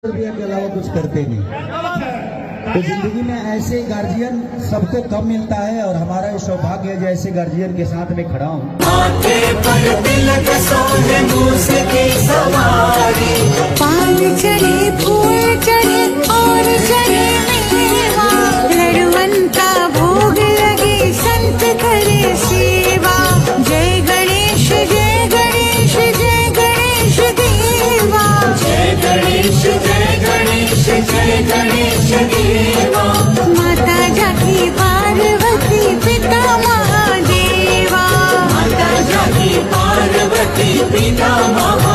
रुपया के अलावा कुछ करते नहीं। तो जिंदगी में ऐसे गार्जियन सबको कम मिलता है और हमारा ये सौभाग्य है जैसे गार्जियन के साथ में खड़ा हूँ। पान चढ़े फूल चढ़े और चढ़े मेवा, लड़वन का भोग लगे संत करे सेवा। जय गणेश जय गणेश जय गणेश देवा, जय गणेश जय गणेश जय गणेश देवा। माता जाकी पार्वती पिता महादेवा, माता जाकी पार्वती पिता महादेवा।